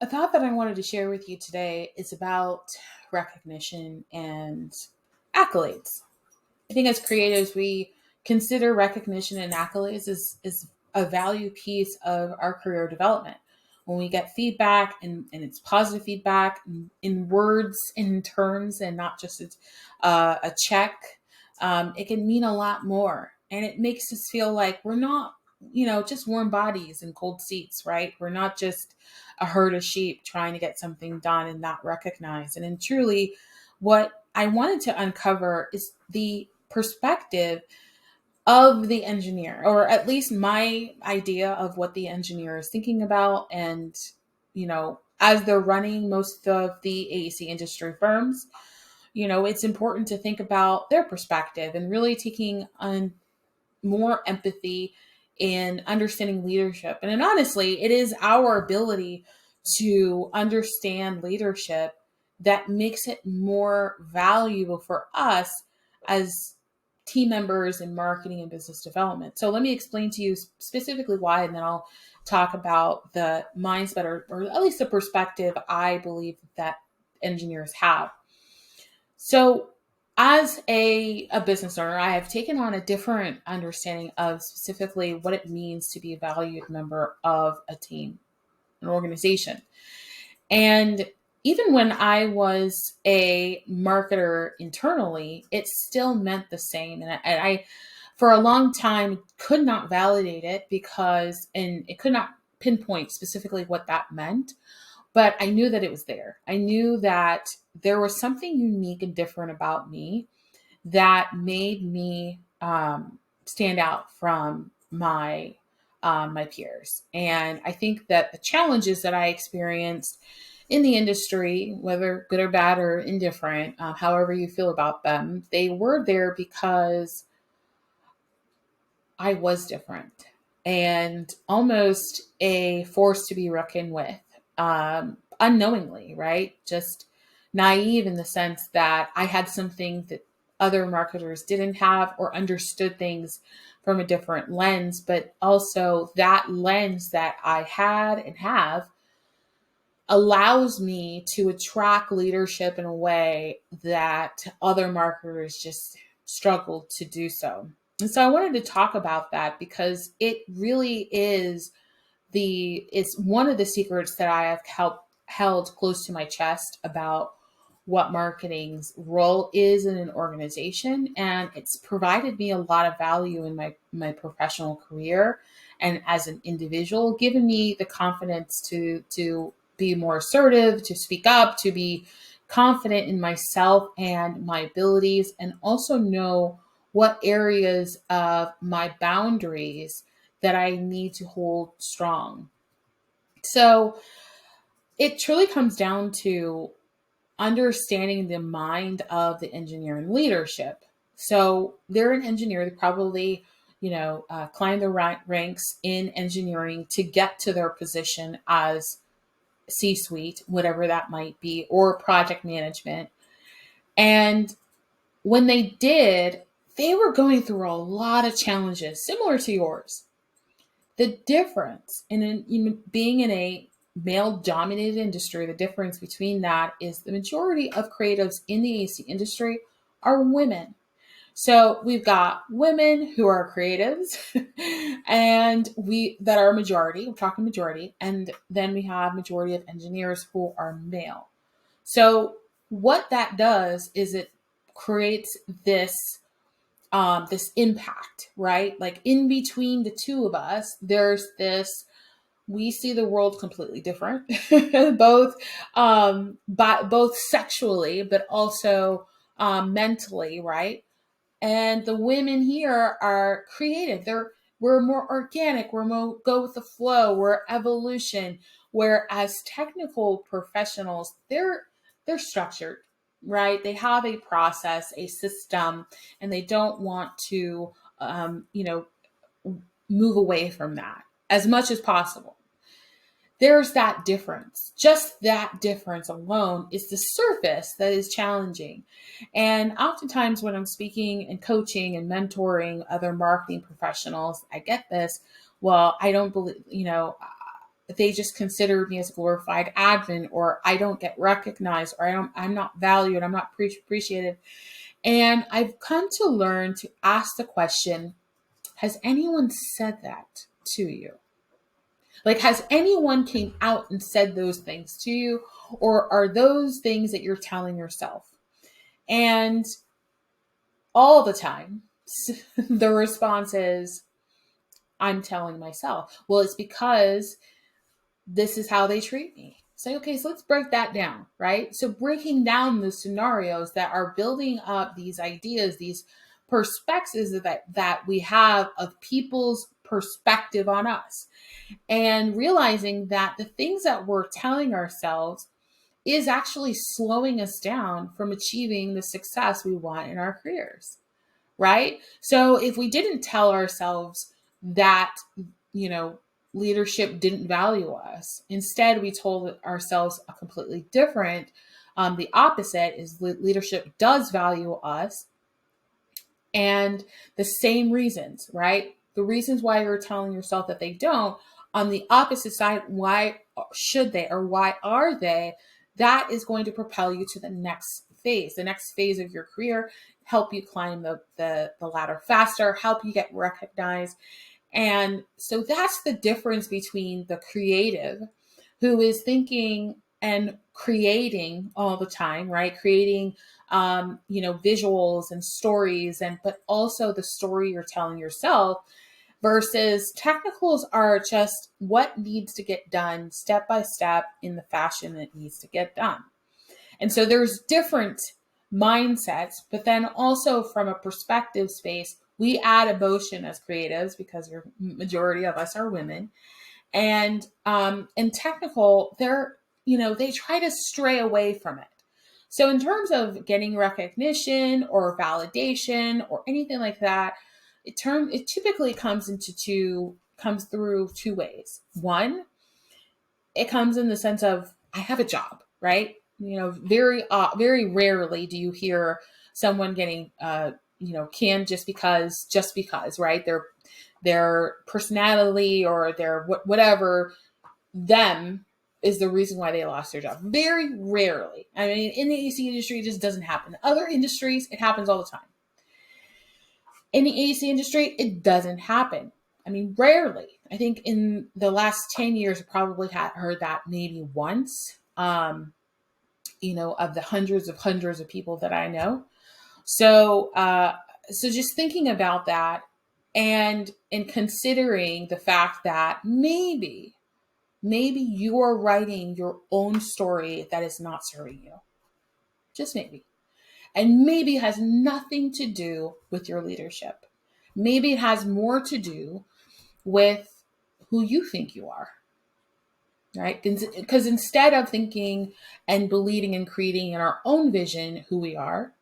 A thought that I wanted to share with you today is about recognition and accolades. I think as creatives, we consider recognition and accolades as a value piece of our career development. When we get feedback and it's positive feedback in words and in terms and not just a check, it can mean a lot more. And it makes us feel like we're not, just warm bodies and cold seats, right? We're not just a herd of sheep trying to get something done and not recognized. And truly, what I wanted to uncover is the perspective of the engineer, or at least my idea of what the engineer is thinking about. And, as they're running most of the AEC industry firms, it's important to think about their perspective and really taking on more empathy in understanding leadership. And honestly, it is our ability to understand leadership that makes it more valuable for us as team members in marketing and business development. So let me explain to you specifically why, and then I'll talk about the mindset or at least the perspective I believe that engineers have. So, as a business owner, I have taken on a different understanding of specifically what it means to be a valued member of a team, an organization. And even when I was a marketer internally, it still meant the same. And I for a long time, could not validate it and it could not pinpoint specifically what that meant, but I knew that it was there. I knew that there was something unique and different about me that made me stand out from my peers. And I think that the challenges that I experienced in the industry, whether good or bad or indifferent, however you feel about them, they were there because I was different and almost a force to be reckoned with, unknowingly, right? Just naive in the sense that I had something that other marketers didn't have or understood things from a different lens, but also that lens that I had and have allows me to attract leadership in a way that other marketers just struggle to do so. And so I wanted to talk about that because it really is it's one of the secrets that I have held close to my chest about what marketing's role is in an organization, and it's provided me a lot of value in my professional career and as an individual, given me the confidence to be more assertive, to speak up, to be confident in myself and my abilities, and also know what areas of my boundaries that I need to hold strong. So it truly comes down to understanding the mind of the engineer and leadership. So they're an engineer, they probably, climb the ranks in engineering to get to their position as C-suite, whatever that might be, or project management. And when they did, they were going through a lot of challenges similar to yours. The difference being in a male dominated industry, the difference between that is the majority of creatives in the AC industry are women. So we've got women who are creatives and we that are majority, we're talking majority, and then we have majority of engineers who are male. So what that does is it creates this impact, right? Like in between the two of us, there's this, we see the world completely different, both, but both sexually, but also mentally, right? And the women here are creative. We're more organic. We're more go with the flow. We're evolution. Whereas technical professionals, they're structured, right? They have a process, a system, and they don't want to, um, you know, move away from that as much as possible. There's that difference. Just that difference alone is the surface that is challenging. And oftentimes, when I'm speaking and coaching and mentoring other marketing professionals, I get this. Well, I don't believe, they just consider me as a glorified admin, or I don't get recognized, or I'm not valued, I'm not appreciated. And I've come to learn to ask the question, has anyone said that to you? Like, has anyone came out and said those things to you? Or are those things that you're telling yourself? And all the time, the response is, I'm telling myself. Well, it's because this is how they treat me. Say, okay, so let's break that down, right? So breaking down the scenarios that are building up these ideas, these perspectives that we have of people's perspective on us, and realizing that the things that we're telling ourselves is actually slowing us down from achieving the success we want in our careers, right? So if we didn't tell ourselves that, you know, leadership didn't value us, instead we told ourselves a completely different, the opposite is leadership does value us, and the same reasons, right? The reasons why you're telling yourself that they don't, on the opposite side, why should they, or why are they? That is going to propel you to the next phase of your career, help you climb the ladder faster, help you get recognized. And so that's the difference between the creative who is thinking and creating all the time, right? Creating, visuals and stories, and but also the story you're telling yourself, versus technicals are just what needs to get done step by step in the fashion that needs to get done. And so there's different mindsets, but then also from a perspective space, we add emotion as creatives because the majority of us are women. And in technical, they try to stray away from it. So in terms of getting recognition or validation or anything like that, it typically comes through two ways. One, it comes in the sense of, I have a job, right? Very rarely do you hear someone getting canned just because, right? Their personality or their whatever them is the reason why they lost their job. Very rarely. I mean, in the AC industry, it just doesn't happen. Other industries, it happens all the time. In the AC industry, it doesn't happen. I mean, rarely. I think in the last 10 years, I probably heard that maybe once, of the hundreds of people that I know. So, so just thinking about that and considering the fact that maybe you are writing your own story that is not serving you. Just maybe. And maybe it has nothing to do with your leadership. Maybe it has more to do with who you think you are, right? Because instead of thinking and believing and creating in our own vision who we are,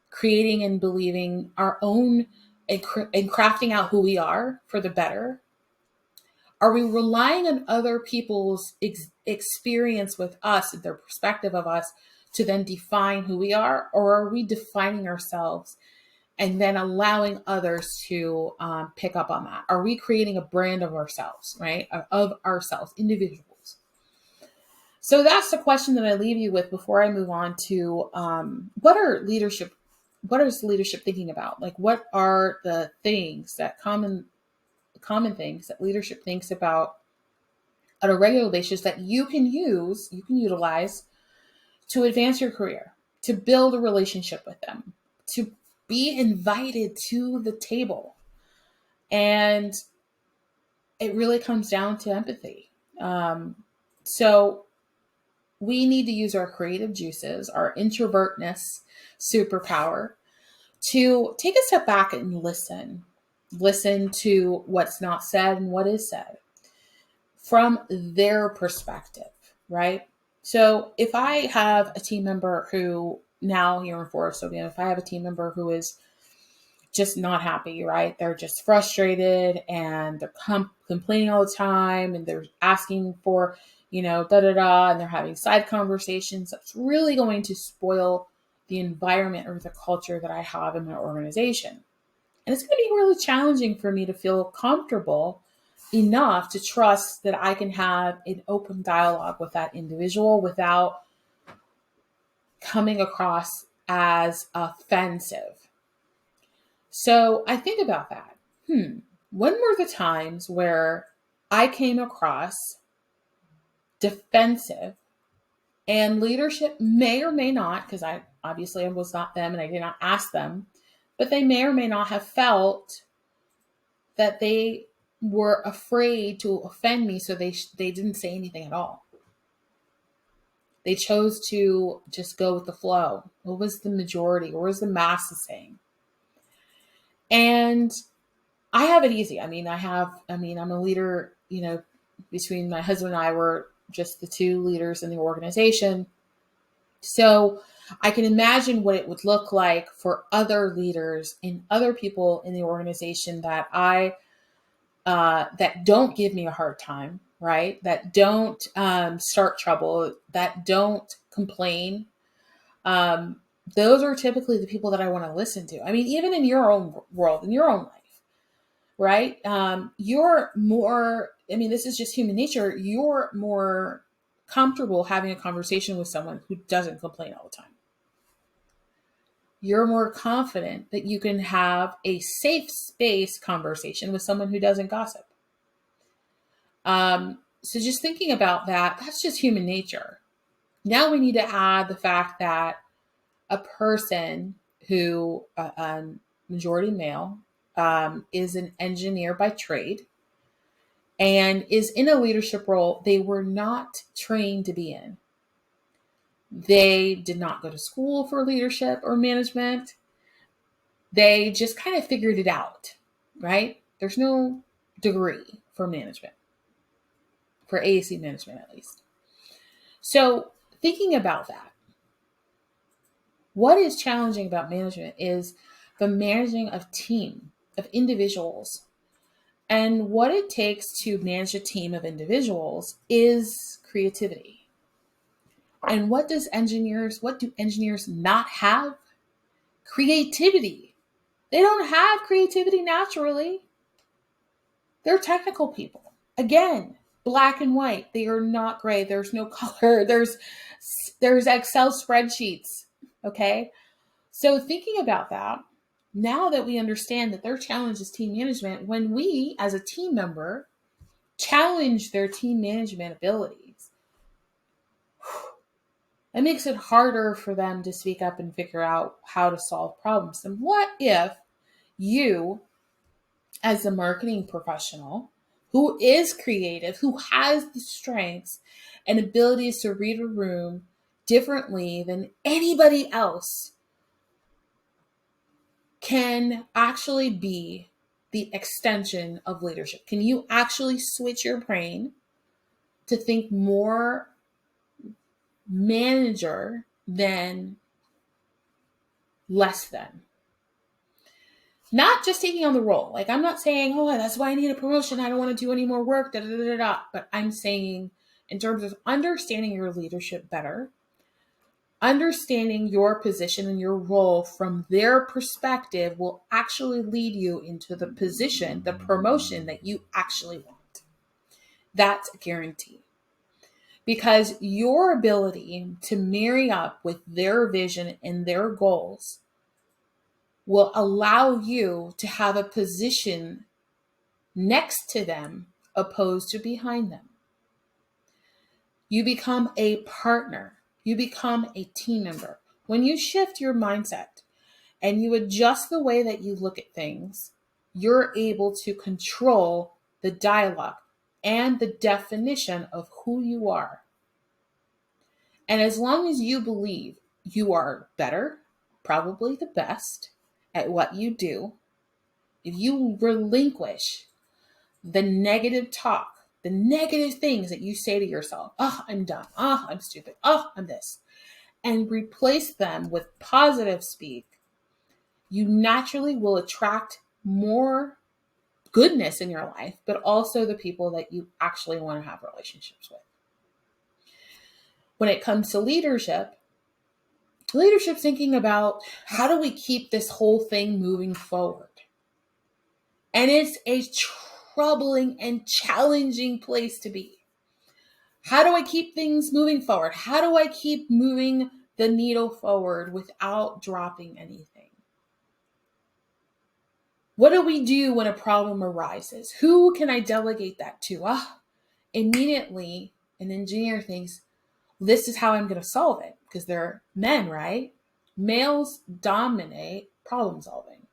creating and believing our own and crafting out who we are for the better, are we relying on other people's experience with us, their perspective of us, to then define who we are? Or are we defining ourselves and then allowing others to pick up on that? Are we creating a brand of ourselves, right? Of ourselves, individuals. So that's the question that I leave you with before I move on to what is leadership thinking about? Like, what are the things that common things that leadership thinks about on a regular basis that you can utilize to advance your career, to build a relationship with them, to be invited to the table. And it really comes down to empathy. So we need to use our creative juices, our introvertness superpower, to take a step back and listen to what's not said and what is said from their perspective, right? So if I have a team member who, now here in Forest Obion, if I have a team member who is just not happy, right? They're just frustrated and they're complaining all the time and they're asking for, and they're having side conversations. That's really going to spoil the environment or the culture that I have in my organization. And it's going to be really challenging for me to feel comfortable enough to trust that I can have an open dialogue with that individual without coming across as offensive. So I think about that. When were the times where I came across defensive and leadership may or may not, because I obviously I was not them and I did not ask them, but they may or may not have felt that they were afraid to offend me, so they didn't say anything at all. They chose to just go with the flow. What was the majority? What was the masses saying? And I have it easy. I'm a leader, between my husband and I, were just the two leaders in the organization. So I can imagine what it would look like for other leaders and other people in the organization that don't give me a hard time, right? That don't start trouble, that don't complain. Those are typically the people that I want to listen to. I mean, even in your own world, in your own life, right? You're more, this is just human nature. You're more comfortable having a conversation with someone who doesn't complain all the time. You're more confident that you can have a safe space conversation with someone who doesn't gossip. So just thinking about that, that's just human nature. Now we need to add the fact that a person who, majority male, is an engineer by trade and is in a leadership role they were not trained to be in. They did not go to school for leadership or management. They just kind of figured it out, right? There's no degree for management, for AAC management at least. So thinking about that, what is challenging about management is the managing of team, of individuals. And what it takes to manage a team of individuals is creativity. And what do engineers not have? Creativity. They don't have creativity naturally. They're technical people. Again, black and white. They are not gray. There's no color. There's Excel spreadsheets. Okay. So thinking about that, now that we understand that their challenge is team management, when we as a team member challenge their team management abilities, it makes it harder for them to speak up and figure out how to solve problems. And what if you, as a marketing professional who is creative, who has the strengths and abilities to read a room differently than anybody else, can actually be the extension of leadership? Can you actually switch your brain to think more manager than less than? Not just taking on the role. Like, I'm not saying, oh, that's why I need a promotion, I don't want to do any more work, da da da da. But I'm saying, in terms of understanding your leadership better, understanding your position and your role from their perspective will actually lead you into the position, the promotion that you actually want. That's a guarantee. Because your ability to marry up with their vision and their goals will allow you to have a position next to them opposed to behind them. You become a partner. You become a team member. When you shift your mindset and you adjust the way that you look at things, you're able to control the dialogue and the definition of who you are. And as long as you believe you are better, probably the best at what you do, if you relinquish the negative talk, the negative things that you say to yourself, oh, I'm dumb, oh, I'm stupid, oh, I'm this, and replace them with positive speak, you naturally will attract more goodness in your life, but also the people that you actually want to have relationships with. When it comes to leadership's thinking about how do we keep this whole thing moving forward? And it's a troubling and challenging place to be. How do I keep things moving forward? How do I keep moving the needle forward without dropping anything? What do we do when a problem arises? Who can I delegate that to? Immediately, an engineer thinks, this is how I'm going to solve it, because they're men, right? Males dominate problem solving.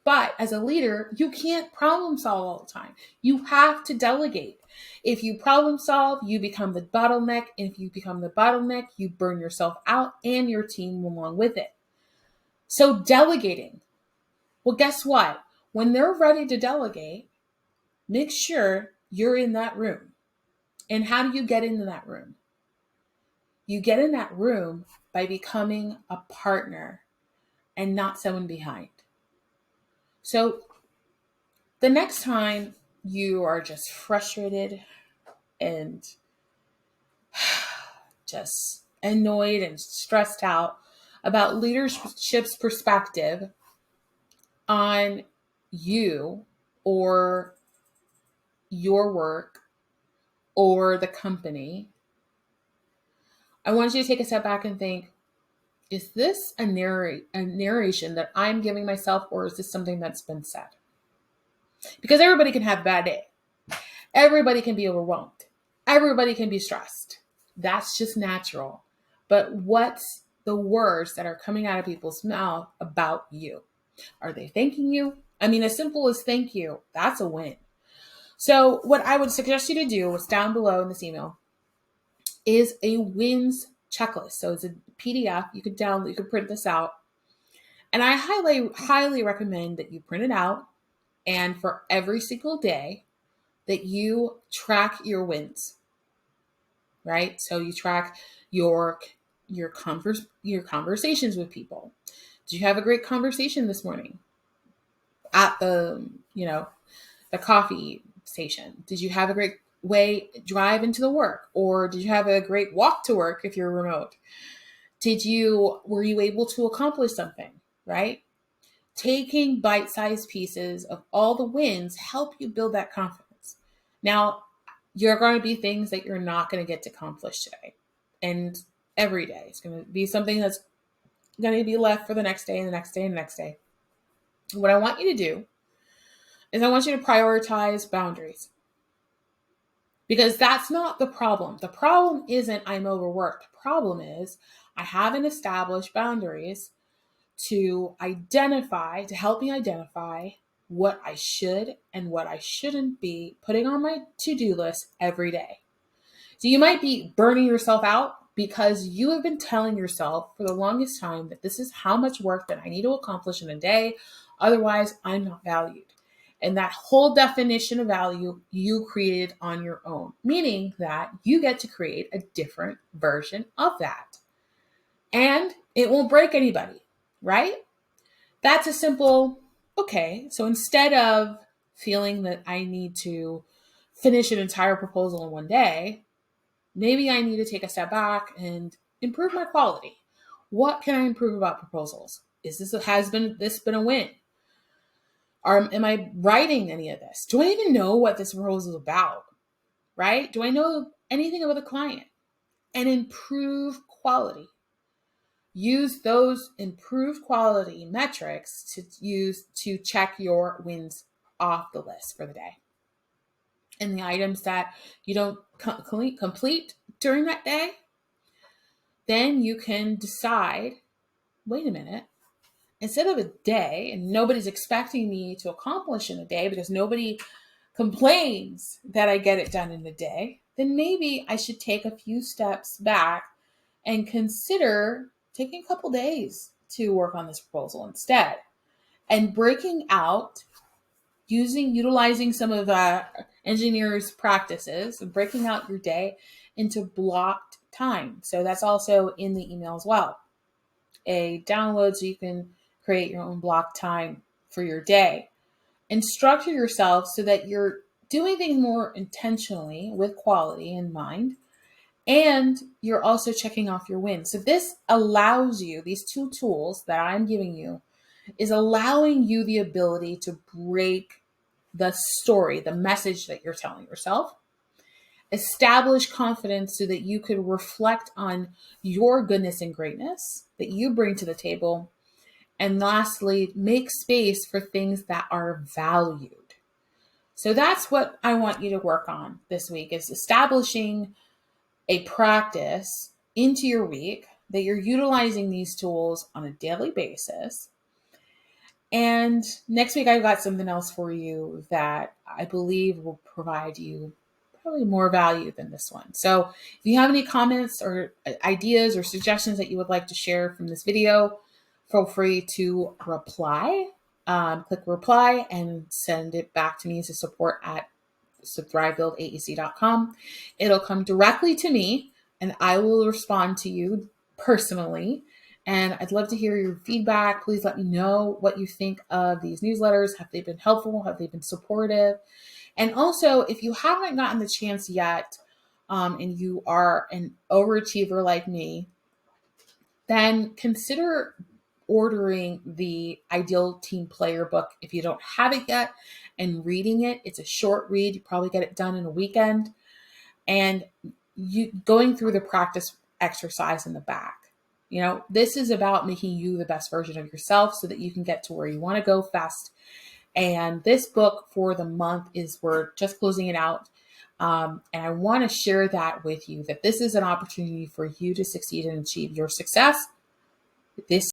But as a leader, you can't problem solve all the time. You have to delegate. If you problem solve, you become the bottleneck. And if you become the bottleneck, you burn yourself out and your team along with it. So delegating. Well, guess what? When they're ready to delegate, make sure you're in that room. And how do you get into that room? You get in that room by becoming a partner and not someone behind. So the next time you are just frustrated and just annoyed and stressed out about leadership's perspective on you or your work or the company, I want you to take a step back and think, is this a narration that I'm giving myself, or is this something that's been said? Because everybody can have a bad day. Everybody can be overwhelmed. Everybody can be stressed. That's just natural. But what's the words that are coming out of people's mouth about you? Are they thanking you? I mean, as simple as thank you, that's a win. So what I would suggest you to do is down below in this email is a wins checklist. So it's a PDF. You could download, you could print this out. And I highly recommend that you print it out, and for every single day that you track your wins, right? So you track your conversations with people. Did you have a great conversation this morning at the coffee station? Did you have a great drive into the work, or did you have a great walk to work if you're remote? Were you able to accomplish something, right? Taking bite-sized pieces of all the wins help you build that confidence. Now, you're going to be things that you're not going to get to accomplish today. And every day it's going to be something that's going to be left for the next day and the next day and the next day. What I want you to do is I want you to prioritize boundaries. Because that's not the problem. The problem isn't I'm overworked. The problem is I haven't established boundaries to help me identify what I should and what I shouldn't be putting on my to-do list every day. So you might be burning yourself out because you have been telling yourself for the longest time that this is how much work that I need to accomplish in a day. Otherwise, I'm not valued. And that whole definition of value you created on your own, meaning that you get to create a different version of that. And it won't break anybody, right? That's a simple, okay. So instead of feeling that I need to finish an entire proposal in one day, maybe I need to take a step back and improve my quality. What can I improve about proposals? Has this been a win? Am I writing any of this? Do I even know what this proposal is about? Right? Do I know anything about the client? And improve quality. Use those improved quality metrics to check your wins off the list for the day. And the items that you don't complete during that day, then you can decide, wait a minute, instead of a day, and nobody's expecting me to accomplish in a day because nobody complains that I get it done in a day, then maybe I should take a few steps back and consider taking a couple days to work on this proposal instead. And breaking out, utilizing some of engineers' practices, and breaking out your day into blocked time. So that's also in the email as well. A download so you can create your own block time for your day. And structure yourself so that you're doing things more intentionally with quality in mind. And you're also checking off your wins. So this allows you, these two tools that I'm giving you, is allowing you the ability to break the story, the message that you're telling yourself. Establish confidence so that you could reflect on your goodness and greatness that you bring to the table. And lastly, make space for things that are valued. So that's what I want you to work on this week, is establishing a practice into your week that you're utilizing these tools on a daily basis. And next week, I've got something else for you that I believe will provide you probably more value than this one. So if you have any comments or ideas or suggestions that you would like to share from this video, feel free to reply. Click reply and send it back to me to support at thrivebuildaec.com. It'll come directly to me and I will respond to you personally. And I'd love to hear your feedback. Please let me know what you think of these newsletters. Have they been helpful? Have they been supportive? And also, if you haven't gotten the chance yet, and you are an overachiever like me, then consider ordering the Ideal Team Player book if you don't have it yet and reading it. It's a short read. You probably get it done in a weekend. And you going through the practice exercise in the back. You know, this is about making you the best version of yourself so that you can get to where you want to go fast. And this book for the month we're just closing it out. And I want to share that with you, that this is an opportunity for you to succeed and achieve your success. This